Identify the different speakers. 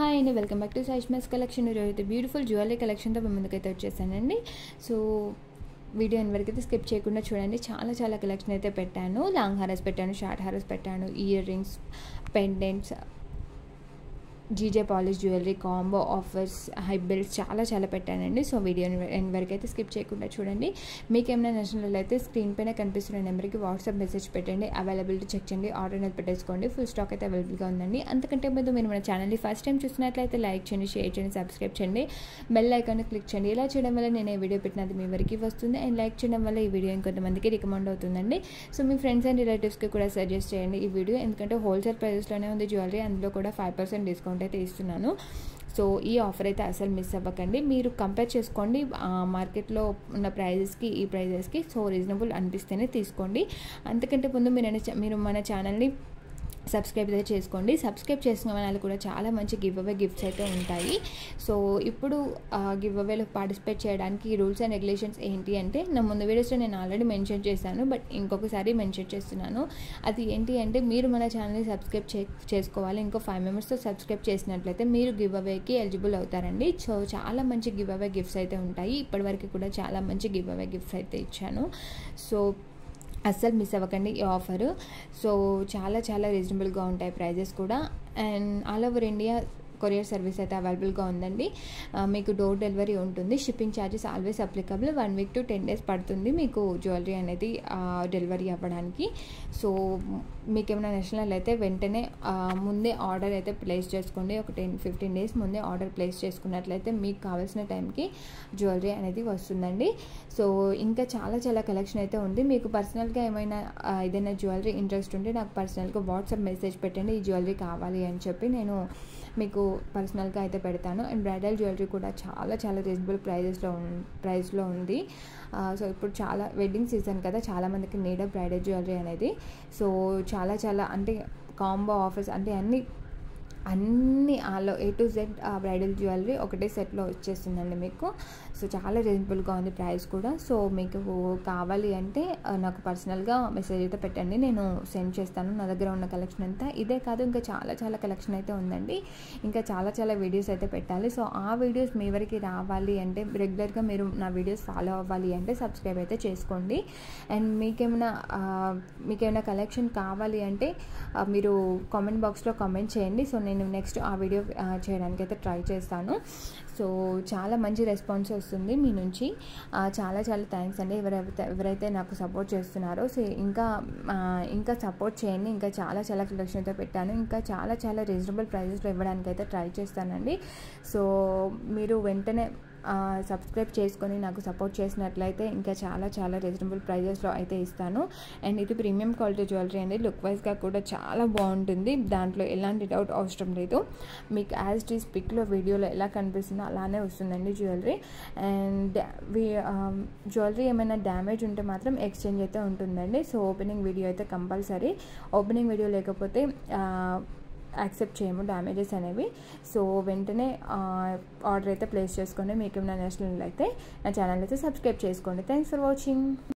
Speaker 1: Hi అండి, welcome back to సైష్మాస్ collection. ఈరోజు beautiful jewellery కలెక్షన్తో మీ ముందుకైతే వచ్చేసానండి. సో వీడియో ఎంతవరకైతే స్కిప్ చేయకుండా చూడండి. చాలా కలెక్షన్ అయితే పెట్టాను. లాంగ్ హారస్ పెట్టాను, షార్ట్ హారస్ పెట్టాను, ear rings, pendants, GJ polish jewellery combo offers, high belts చాలా పెట్టానండి. సో వీడియో ఎండ్ వరకు అయితే స్కిప్ చేయకుండా చూడండి. మీకు ఏమైనా నచ్చినట్లయితే స్క్రీన్ పైన కనిపిస్తున్న నెంబర్కి వాట్సాప్ మెసేజ్ పెట్టండి. అవైలబిలిటీ చెక్ చేయండి, ఆర్డర్ అనేది పెట్టేసుకోండి. ఫుల్ స్టాక్ అయితే అవైలబుల్గా ఉందండి. అంతకంటే ముందు మీరు మన ఛానల్ని ఫస్ట్ టైం చూసినట్లయితే లైక్ చేయండి, షేర్ చేయండి, సబ్స్క్రైబ్ చేయండి, బెల్ ఐకాన్ని క్లిక్ చేయండి. ఇలా చేయడం వల్ల నేను ఈ వీడియో పెట్టినది మీ వరకు వస్తుంది. అండ్ లైక్ చేయడం వల్ల ఈ వీడియో ఇంకొంతమందికి రికమెండ్ అవుతుందండి. సో మీ ఫ్రెండ్స్ అండ్ రిలేటివ్స్కి కూడా సజెస్ట్ చేయండి ఈ వీడియో, ఎందుకంటే హోల్సేల్ ప్రైజెస్లోనే ఉంది జ్యువెలరీ. అందులో కూడా 5% డిస్కౌంట్ అయితే ఇస్తున్నాను. సో ఈ ఆఫర్ అయితే అసలు మిస్ అవ్వకండి. మీరు కంపేర్ చేసుకోండి మార్కెట్లో ఉన్న ప్రైజెస్కి ఈ ప్రైజెస్కి. సో రీజనబుల్ అనిపిస్తేనే తీసుకోండి. అంతకంటే ముందు మీరు మన ఛానల్ని సబ్స్క్రైబ్ అయితే చేసుకోండి. సబ్స్క్రైబ్ చేసిన వాళ్ళు కూడా చాలా మంచి గివ్ అవే గిఫ్ట్స్ అయితే ఉంటాయి. సో ఇప్పుడు గివ్ అవేలో పార్టిసిపేట్ చేయడానికి రూల్స్ అండ్ రెగ్యులేషన్స్ ఏంటి అంటే, నా ముందు వీడియోస్లో నేను ఆల్రెడీ మెన్షన్ చేశాను, బట్ ఇంకొకసారి మెన్షన్ చేస్తున్నాను. అది ఏంటి అంటే, మీరు మన ఛానల్ని సబ్స్క్రైబ్ చేసుకోవాలి. ఇంకో 5 మెంబర్స్తో సబ్స్క్రైబ్ చేసినట్లయితే మీరు గివ్ అవేకి ఎలిజిబుల్ అవుతారండి. సో చాలా మంచి గివ్ అవే గిఫ్ట్స్ అయితే ఉంటాయి. ఇప్పటివరకు కూడా చాలా మంచి గివ్ అవే గిఫ్ట్స్ అయితే ఇచ్చాను. సో అస్సలు మిస్ అవ్వకండి ఈ ఆఫరు. సో చాలా రీజనబుల్గా ఉంటాయి ప్రైజెస్ కూడా. And all over India courier service అయితే అవైలబుల్గా ఉందండి. మీకు డోర్ డెలివరీ ఉంటుంది. Shipping charges always applicable. 1 week to 10 days పడుతుంది మీకు జ్యువెలరీ అనేది డెలివరీ అవ్వడానికి. సో మీకు ఏమైనా నచ్చినట్లయితే వెంటనే ముందే ఆర్డర్ అయితే ప్లేస్ చేసుకోండి. ఒక 10-15 days ముందే ఆర్డర్ ప్లేస్ చేసుకున్నట్లయితే మీకు కావాల్సిన టైంకి జ్యువెలరీ అనేది వస్తుందండి. సో ఇంకా చాలా కలెక్షన్ అయితే ఉంది. మీకు పర్సనల్గా ఏదైనా జ్యువెలరీ ఇంట్రెస్ట్ ఉంటే నాకు పర్సనల్గా వాట్సాప్ మెసేజ్ పెట్టండి, ఈ జ్యువెలరీ కావాలి అని చెప్పి నేను మీకు పర్సనల్గా అయితే పెడతాను. అండ్ బ్రైడల్ జ్యువెలరీ కూడా చాలా రీజనబుల్ ప్రైస్లో ఉంది. సో ఇప్పుడు చాలా వెడ్డింగ్ సీజన్ కదా, చాలామందికి నీడ్ బ్రైడల్ జ్యువెలరీ అనేది. సో చాలా అంటే కాంబో ఆఫర్స్ అంటే అన్ని ఆలో A to Z bridal jewellery ఒకటే సెట్లో వచ్చేస్తుందండి మీకు. సో చాలా రీజనబుల్గా ఉంది ప్రైస్ కూడా. సో మీకు కావాలి అంటే నాకు పర్సనల్గా మెసేజ్ అయితే పెట్టండి, నేను సెండ్ చేస్తాను. నా దగ్గర ఉన్న కలెక్షన్ అంతా ఇదే కాదు, ఇంకా చాలా కలెక్షన్ అయితే ఉందండి. ఇంకా చాలా వీడియోస్ అయితే పెట్టాలి. సో ఆ వీడియోస్ మీ వరకు రావాలి అంటే, రెగ్యులర్గా మీరు నా వీడియోస్ ఫాలో అవ్వాలి అంటే సబ్స్క్రైబ్ అయితే చేసుకోండి. అండ్ మీకేమైనా కలెక్షన్ కావాలి అంటే మీరు కామెంట్ బాక్స్లో కామెంట్ చేయండి. సో నేను నెక్స్ట్ ఆ వీడియో చేయడానికి అయితే ట్రై చేస్తాను. సో చాలా మంచి రెస్పాన్స్ వస్తుంది మీ నుంచి. చాలా థ్యాంక్స్ అండి ఎవరైతే నాకు సపోర్ట్ చేస్తున్నారో. సో ఇంకా సపోర్ట్ చేయండి. ఇంకా చాలా కలెక్షన్ అయితే పెట్టాను. ఇంకా చాలా రీజనబుల్ ప్రైజెస్లో ఇవ్వడానికి అయితే ట్రై చేస్తానండి. సో మీరు వెంటనే సబ్స్క్రైబ్ చేసుకొని నాకు సపోర్ట్ చేసినట్లయితే ఇంకా చాలా రీజనబుల్ ప్రైజెస్లో అయితే ఇస్తాను. అండ్ ఇది ప్రీమియం క్వాలిటీ జ్యువెలరీ అండి. లుక్ వైజ్గా కూడా చాలా బాగుంటుంది, దాంట్లో ఎలాంటి డౌట్ అవసరం లేదు. మీకు యాజ్ ఇట్ ఈస్ పిక్లో వీడియోలో ఎలా కనిపిస్తుందో అలానే వస్తుందండి జ్యువెలరీ. అండ్ జ్యువెలరీ ఏమైనా డ్యామేజ్ ఉంటే మాత్రం ఎక్స్చేంజ్ అయితే ఉంటుందండి. సో ఓపెనింగ్ వీడియో అయితే కంపల్సరీ. ఓపెనింగ్ వీడియో లేకపోతే యాక్సెప్ట్ చేయము డ్యామేజెస్ అనేవి. సో వెంటనే ఆర్డర్ అయితే ప్లేస్ చేసుకోండి. మీకు ఏమైనా నచ్చినట్లయితే నా ఛానల్ అయితే సబ్స్క్రైబ్ చేసుకోండి. Thanks for watching.